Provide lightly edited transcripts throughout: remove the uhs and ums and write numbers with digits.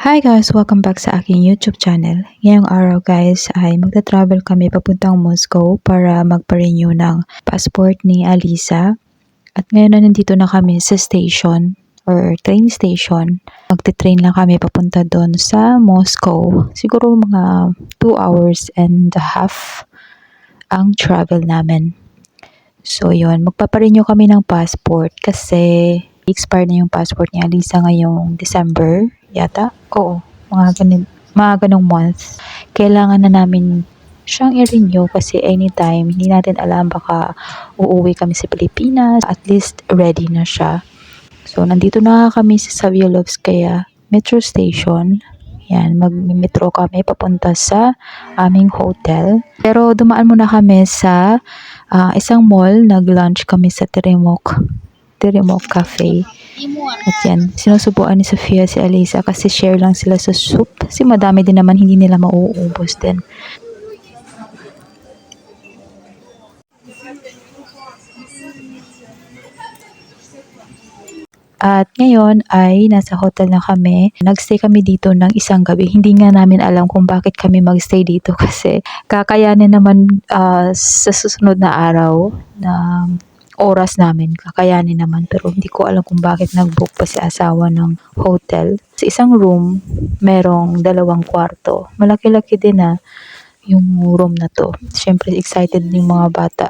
Hi guys! Welcome back sa aking YouTube channel. Ngayong araw guys ay magta-travel kami papuntang Moscow para magpa-renew ng passport ni Alisa. At ngayon na nandito na kami sa station or train station. Magte-train lang kami papunta doon sa Moscow. Siguro mga 2 hours and a half ang travel namin. So yun, magpa-renew kami ng passport kasi expire na yung passport ni Alisa ngayong December yata. Oo, mga ganong month. Kailangan na namin siyang i-renew kasi anytime, hindi natin alam baka uuwi kami sa Pilipinas. At least ready na siya. So nandito na kami sa Saviolovskaya Metro Station. Yan, mag-metro kami papunta sa aming hotel. Pero dumaan muna kami sa isang mall. Nag-lunch kami sa Teremok Cafe. At yan, sinusubuan ni Sofia si Alisa kasi share lang sila sa soup. Kasi madami din naman, hindi nila mauubos din. At ngayon ay nasa hotel na kami. Nagstay kami dito ng isang gabi. Hindi nga namin alam kung bakit kami magstay dito kasi kakayanin naman sa susunod na araw na oras namin. Kakayanin naman pero hindi ko alam kung bakit nag-book pa si asawa ng hotel. Sa isang room, merong 2 kwarto. Malaki-laki din yung room na to. Siyempre excited yung mga bata.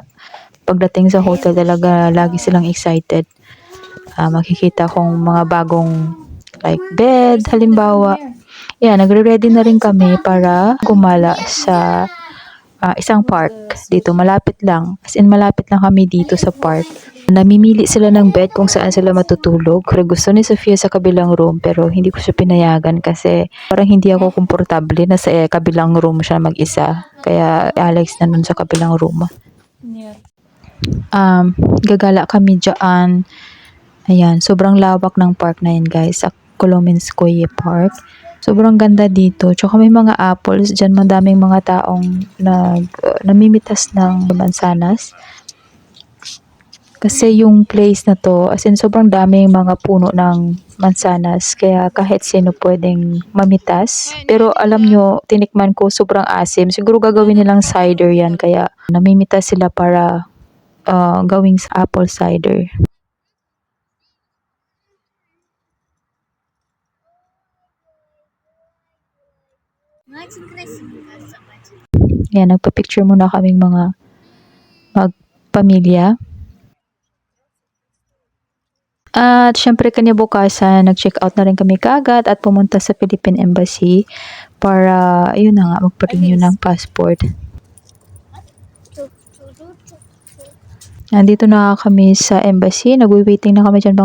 Pagdating sa hotel talaga lagi silang excited. Makikita kong mga bagong like bed, halimbawa. Yeah, nagre-ready na rin kami para gumala sa isang park dito. Malapit lang. As in, malapit lang kami dito sa park. Namimili sila ng bed kung saan sila matutulog. Pero gusto ni Sofia sa kabilang room pero hindi ko siya pinayagan kasi parang hindi ako komportable na sa kabilang room siya mag-isa. Kaya Alex na nun sa kabilang room. Gagala kami dyan. Ayan, sobrang lawak ng park na yun guys, sa Kolomenskoye Park. Sobrang ganda dito. Tsaka may mga apples dyan, madaming mga taong namimitas ng mansanas. Kasi yung place na to, as in sobrang daming mga puno ng mansanas. Kaya kahit sino pwedeng mamitas. Pero alam nyo, tinikman ko sobrang asim. Siguro gagawin nilang cider yan. Kaya namimitas sila para gawing apple cider. Yan, nagpa-picture muna kaming mga magpamilya. At syempre kinabukasan, nag-check out na rin kami kaagad at pumunta sa Philippine Embassy para, ayun na nga, magpa-renew ng passport. Nandito na kami sa embassy. Nagwi-waiting na kami dyan.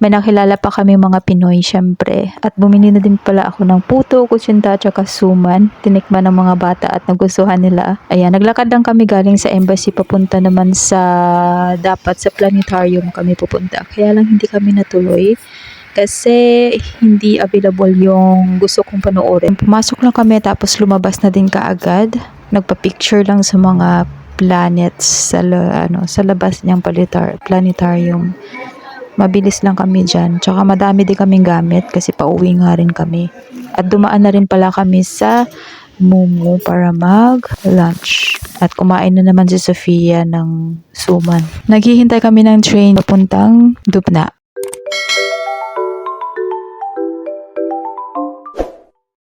May nakilala pa kami mga Pinoy syempre. At bumili na din pala ako ng puto, kutsinta, at saka suman. Tinikman ng mga bata at nagustuhan nila. Ayan, naglakad lang kami galing sa embassy. Papunta naman dapat sa planetarium kami pupunta. Kaya lang hindi kami natuloy. Kasi hindi available yung gusto kong panoorin. Pumasok lang kami tapos lumabas na din kaagad. Nagpa-picture lang sa mga planets sa labas niyang planetarium. Mabilis lang kami dyan. Tsaka madami din kaming gamit kasi pauwi nga rin kami. At dumaan na rin pala kami sa Momo para mag-lunch. At kumain na naman si Sofia ng suman. Naghihintay kami ng train papuntang Dubna.